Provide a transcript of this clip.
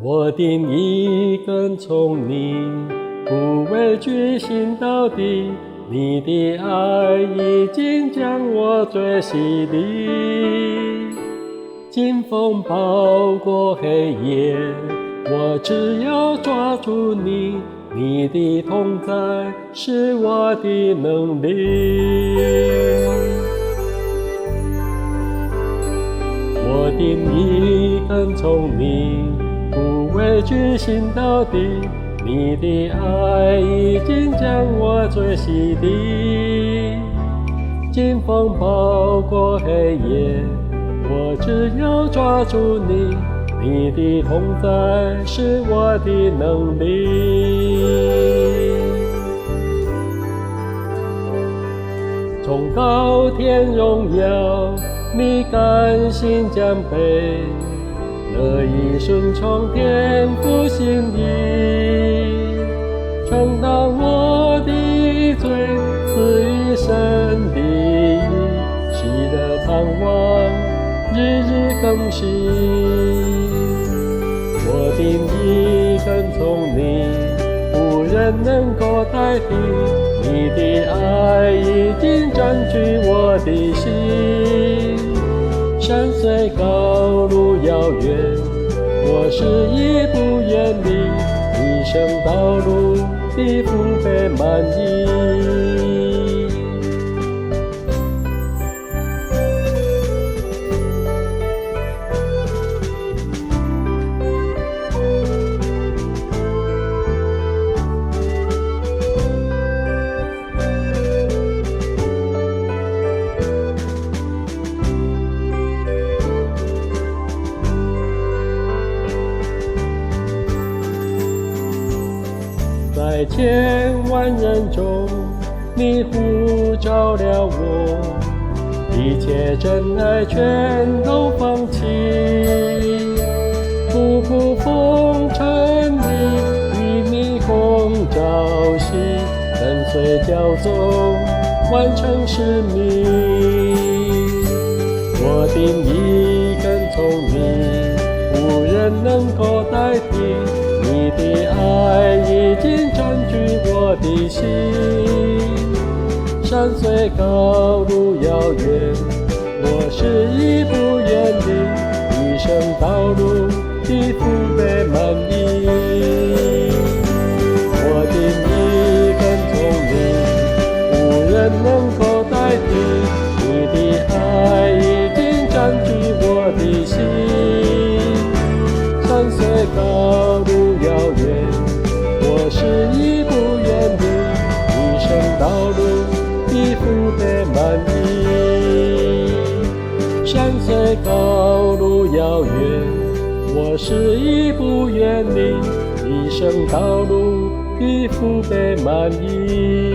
我定义跟从你，不畏惧行到底。你的爱已经将我最洗涤，金风暴过黑夜，我只要抓住你，你的同在是我的能力。我定义跟从你，不畏惧行到底。你的爱已经将我最洗涤，金风暴过黑夜，我只要抓住你，你的同在是我的能力。从高天荣耀，你甘心降卑，乐意顺从天父心意，承担我的罪，赐予神的义，喜乐盼望日日更新。我定义跟从你，无人能够代替，你的爱已经占据我的心。山虽高路遥远，我是一不远离，一生道路的福杯满溢。在千万人中，你呼召了我，一切真爱全都放弃，不顾风尘里与你共朝夕，跟随教宗完成使命。我定义跟从你，无人能够代替，你的爱已经占据我的心。山虽高路遥远，我是一不远离，一生道路的福杯满溢。我定义跟从你，无人能够代替，你的爱已经占据我的心。山虽高路遥远，我是一不远离，一生道路的福杯满溢。山虽高路遥远，我是一不远离，一生道路的福杯满溢。